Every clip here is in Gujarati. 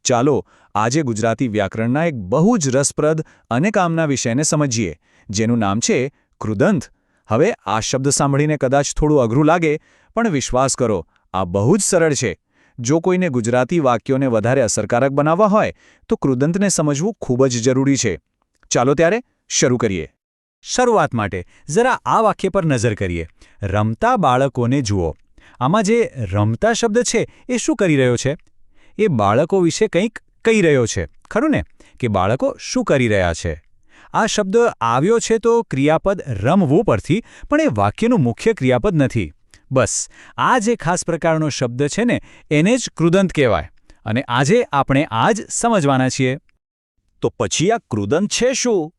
ચાલો આજે ગુજરાતી વ્યાકરણના એક બહુ જ રસપ્રદ અને કામના વિષયને સમજીએ, જેનું નામ છે કૃદંત. હવે આ શબ્દ સાંભળીને કદાચ થોડું અઘરું લાગે, પણ વિશ્વાસ કરો, આ બહુ જ સરળ છે. જો કોઈને ગુજરાતી વાક્યોને વધારે અસરકારક બનાવવા હોય તો કૃદંતને સમજવું ખૂબ જ જરૂરી છે. ચાલો ત્યારે શરૂ કરીએ. શરૂઆત માટે જરા આ વાક્ય પર નજર કરીએ. રમતા બાળકોને જુઓ. આમાં જે રમતા શબ્દ છે એ શું કરી રહ્યો છે? એ બાળકો વિશે કંઈક કહી રહ્યો છે, ખરું ને? કે બાળકો શું કરી રહ્યા છે? આ શબ્દ આવ્યો છે તો ક્રિયાપદ રમવું પરથી, પણ એ વાક્યનું મુખ્ય ક્રિયાપદ નથી. બસ આ જે ખાસ પ્રકારનો શબ્દ છે ને, એને જ કૃદંત કહેવાય. અને આજે આપણે આ જ સમજવાના છીએ. તો પછી આ કૃદંત છે શું?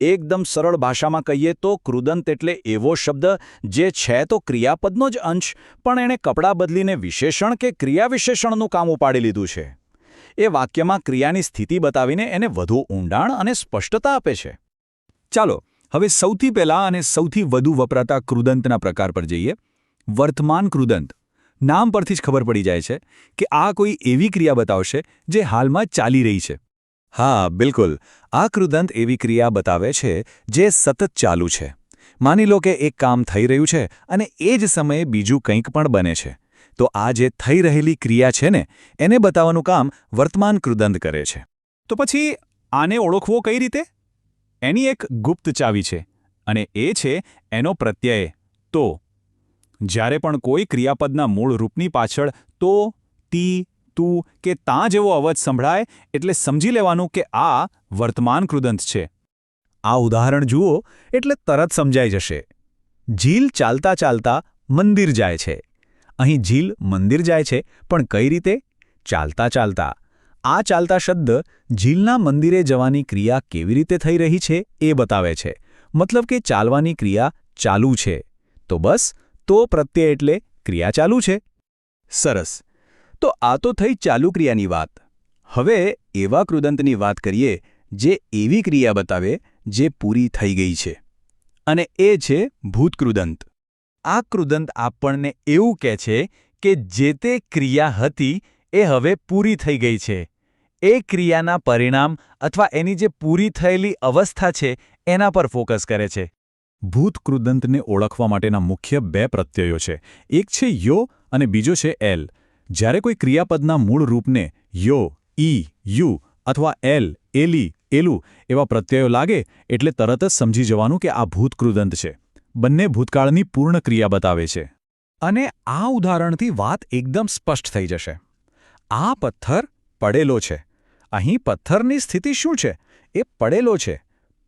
એકદમ સરળ ભાષામાં કહીએ તો કૃદંત એટલે એવો શબ્દ જે છે તો ક્રિયાપદનો જ અંશ, પણ એણે કપડાં બદલીને વિશેષણ કે ક્રિયાવિશેષણનું કામ ઉપાડી લીધું છે. એ વાક્યમાં ક્રિયાની સ્થિતિ બતાવીને એને વધુ ઊંડાણ અને સ્પષ્ટતા આપે છે. ચાલો હવે સૌથી પહેલા અને સૌથી વધુ વપરાતા કૃદંતના પ્રકાર પર જઈએ. વર્તમાન કૃદંત. નામ પરથી જ ખબર પડી જાય છે કે આ કોઈ એવી ક્રિયા બતાવશે જે હાલમાં ચાલી રહી છે. હા, બિલકુલ. આ કૃદંત એવી ક્રિયા બતાવે છે જે સતત ચાલુ છે. માની લો કે એક કામ થઈ રહ્યું છે અને એ જ સમયે બીજું કંઈક પણ બને છે. તો આ જે થઈ રહેલી ક્રિયા છે ને, એને બતાવવાનું કામ વર્તમાન કૃદંત કરે છે. તો પછી આને ઓળખવો કઈ રીતે? એની એક ગુપ્ત ચાવી છે, અને એ છે એનો પ્રત્યય તો. જ્યારે પણ કોઈ ક્રિયાપદના મૂળ રૂપની પાછળ તો, તી, તું કે તાં જેવો અવાજ સંભળાય એટલે સમજી લેવાનું કે આ વર્તમાન કૃદંત છે. આ ઉદાહરણ જુઓ એટલે તરત સમજાઈ જશે. ઝીલ ચાલતા ચાલતા મંદિર જાય છે. અહીં ઝીલ મંદિર જાય છે, પણ કઈ રીતે? ચાલતા ચાલતા. આ ચાલતા શબ્દ ઝીલના મંદિરે જવાની ક્રિયા કેવી રીતે થઈ રહી છે એ બતાવે છે. મતલબ કે ચાલવાની ક્રિયા ચાલુ છે. તો બસ તો પ્રત્યય એટલે ક્રિયા ચાલુ છે. સરસ. તો આ તો થઈ ચાલુ ક્રિયાની વાત. હવે એવા કૃદંતની વાત કરીએ જે એવી ક્રિયા બતાવે જે પૂરી થઈ ગઈ છે. અને એ છે ભૂતકૃદંત. આ કૃદંત આપણને એવું કહે છે કે જે તે ક્રિયા હતી એ હવે પૂરી થઈ ગઈ છે. એ ક્રિયાના પરિણામ અથવા એની જે પૂરી થયેલી અવસ્થા છે એના પર ફોકસ કરે છે. ભૂતકૃદંતને ઓળખવા માટેના મુખ્ય બે પ્રત્યયો છે. એક છે યો અને બીજો છે એલ. જ્યારે કોઈ ક્રિયાપદના મૂળ રૂપને યો, ઈ, યુ અથવા એલ, એલી, એલું એવા પ્રત્યયો લાગે એટલે તરત જ સમજી જવાનું કે આ ભૂતકૃદંત છે. બંને ભૂતકાળની પૂર્ણ ક્રિયા બતાવે છે. અને આ ઉદાહરણથી વાત એકદમ સ્પષ્ટ થઈ જશે. આ પથ્થર પડેલો છે. અહીં પથ્થરની સ્થિતિ શું છે? એ પડેલો છે.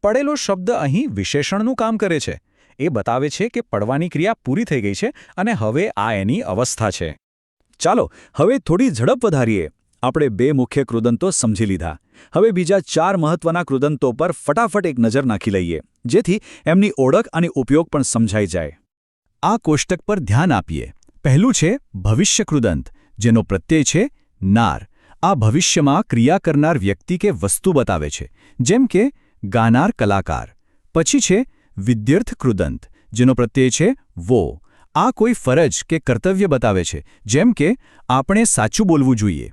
પડેલો શબ્દ અહીં વિશેષણનું કામ કરે છે. એ બતાવે છે કે પડવાની ક્રિયા પૂરી થઈ ગઈ છે અને હવે આ એની અવસ્થા છે. ચાલો હવે થોડી ઝડપ વધારીએ. આપણે બે મુખ્ય કૃદંતો સમજી લીધા. હવે બીજા 4 મહત્વના કૃદંતો પર ફટાફટ એક નજર નાખી લઈએ, જેથી એમની ઓળખ અને ઉપયોગ પણ સમજાઈ જાય. આ કોષ્ટક પર ધ્યાન આપીએ. પહેલું છે ભવિષ્ય કૃદંત, જેનો પ્રત્યય છે નાર. આ ભવિષ્યમાં ક્રિયા કરનાર વ્યક્તિ કે વસ્તુ બતાવે છે, જેમ કે ગાનાર કલાકાર. પછી છે વિદ્યર્થ કૃદંત, જેનો પ્રત્યય છે વો. આ કોઈ ફરજ કે કર્તવ્ય બતાવે છે, જેમ કે આપણે સાચું બોલવું જોઈએ.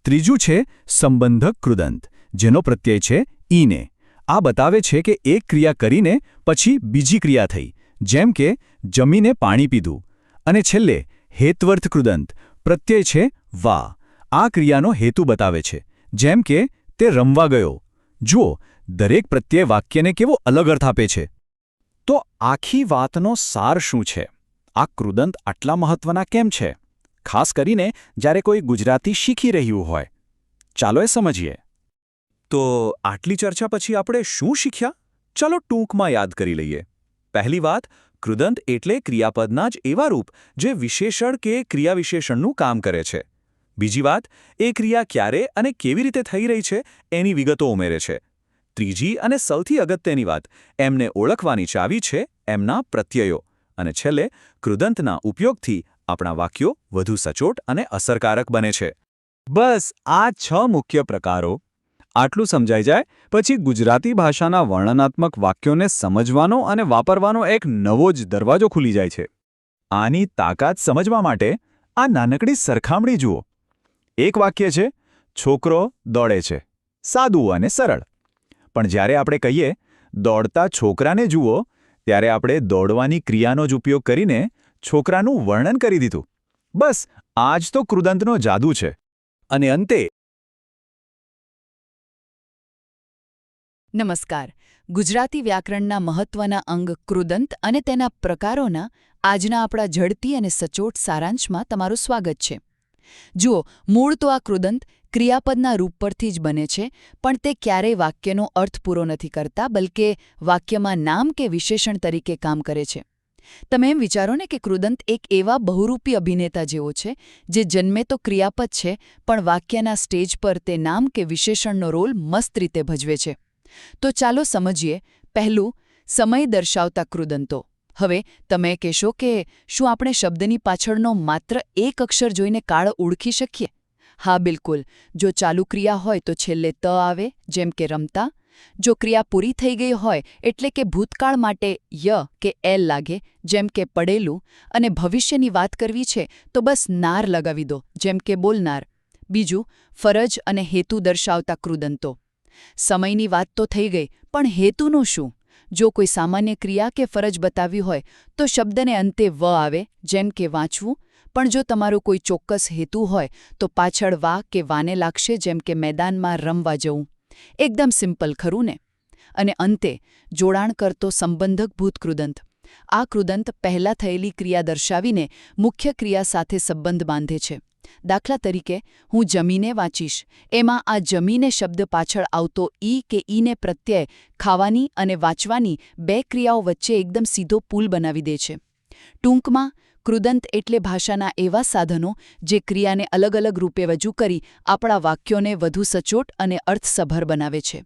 ત્રીજું છે સંબંધક કૃદંત, જેનો પ્રત્યય છે ઈને. આ બતાવે છે કે એક ક્રિયા કરીને પછી બીજી ક્રિયા થઈ, જેમ કે જમીને પાણી પીધું. અને છેલ્લે હેત્વર્થ કૃદંત, પ્રત્યય છે વા. આ ક્રિયાનો હેતુ બતાવે છે, જેમ કે તે રમવા ગયો. જુઓ, દરેક પ્રત્યય વાક્યને કેવો અલગ અર્થ આપે છે. તો આખી વાતનો સાર શું છે? આ કૃદંત આટલા મહત્વના કેમ છે? ખાસ કરીને જ્યારે કોઈ ગુજરાતી શીખી રહ્યું હોય. ચાલો એ સમજીએ. તો આટલી ચર્ચા પછી આપણે શું શીખ્યા? ચાલો ટૂંકમાં યાદ કરી લઈએ. પહેલી વાત, કૃદંત એટલે ક્રિયાપદના જ એવા રૂપ જે વિશેષણ કે ક્રિયાવિશેષણનું કામ કરે છે. બીજી વાત, એ ક્રિયા ક્યારે અને કેવી રીતે થઈ રહી છે એની વિગતો ઉમેરે છે. ત્રીજી અને સૌથી અગત્યની વાત, એમને ઓળખવાની ચાવી છે એમના પ્રત્યયો. અને છેલ્લે કૃદંતના ઉપયોગથી આપણા વાક્યો વધુ સચોટ અને અસરકારક બને છે. બસ આ 6 મુખ્ય પ્રકારો. આટલું સમજાઈ જાય પછી ગુજરાતી ભાષાના વર્ણનાત્મક વાક્યોને સમજવાનો અને વાપરવાનો એક નવો જ દરવાજો ખુલી જાય છે. આની તાકાત સમજવા માટે આ નાનકડી સરખામણી જુઓ. એક વાક્ય છે, છોકરો દોડે છે. સાદું અને સરળ. પણ જ્યારે આપણે કહીએ દોડતા છોકરાને જુઓ, ત્યારે આપણે દોડવાની ક્રિયાનો જ ઉપયોગ કરીને છોકરાનું વર્ણન કરી દીધું. બસ આ જ તો કૃદંતનો જાદુ છે. અને અંતે નમસ્કાર. ગુજરાતી વ્યાકરણના મહત્વના અંગ કૃદંત અને તેના પ્રકારોના આજના આપણા ઝડપી અને સચોટ સારાંશમાં તમારું સ્વાગત છે. જુઓ, મૂળ તો આ કૃદંત ક્રિયાપદના રૂપ પરથી જ બને છે, પણ તે ક્યારેય વાક્યનો અર્થ પૂરો નથી કરતા, બલકે વાક્યમાં નામ કે વિશેષણ તરીકે કામ કરે છે. તમે એમ વિચારો ને કે કૃદંત એક એવા બહુરૂપી અભિનેતા જેવો છે જે જન્મે તો ક્રિયાપદ છે, પણ વાક્યના સ્ટેજ પર તે નામ કે વિશેષણનો રોલ મસ્ત રીતે ભજવે છે. તો ચાલો સમજીએ. પહેલું, સમય દર્શાવતા કૃદંતો. હવે તમે કહેશો કે શું આપણે શબ્દની પાછળનો માત્ર એક અક્ષર જોઈને કાળ ઓળખી શકીએ? હા, બિલકુલ. જો ચાલુ ક્રિયા હોય તો છેલ્લે ત આવે, જેમ કે રમતા. જો ક્રિયા પૂરી થઈ ગઈ હોય એટલે કે ભૂતકાળ માટે ય કે એલ લાગે, જેમ કે પડેલું. અને ભવિષ્યની વાત કરવી છે તો બસ નાર લગાવી દો, જેમ કે બોલનાર. બીજું, ફરજ અને હેતુ દર્શાવતા કૃદંતો. સમયની વાત તો થઈ ગઈ, પણ હેતુનું શું? જો કોઈ સામાન્ય ક્રિયા કે ફરજ બતાવી હોય તો શબ્દને અંતે વ આવે, જેમ કે વાંચવું. પણ જો તમારો કોઈ ચોક્કસ હેતુ હોય તો પાછળ વા કે વાને લાગશે, જેમ કે મેદાનમાં રમવા જવું. એકદમ સિમ્પલ, ખરું ને? અને અંતે, જોડાણ કરતો સંબંધકભૂત કૃદંત. આ કૃદંત પહેલાં થયેલી ક્રિયા દર્શાવીને મુખ્ય ક્રિયા સાથે સંબંધ બાંધે છે. દાખલા તરીકે, હું જમીને વાંચીશ. એમાં આ જમીને શબ્દ પાછળ આવતો ઈ કે ઈને પ્રત્યય ખાવાની અને વાંચવાની બે ક્રિયાઓ વચ્ચે એકદમ સીધો પુલ બનાવી દે છે. ટૂંકમાં, કૃદંત એટલે ભાષાના એવા સાધનો જે ક્રિયાને અલગ અલગ રૂપે રજૂ કરી આપણા વાક્યોને વધુ સચોટ અને અર્થસભર બનાવે છે.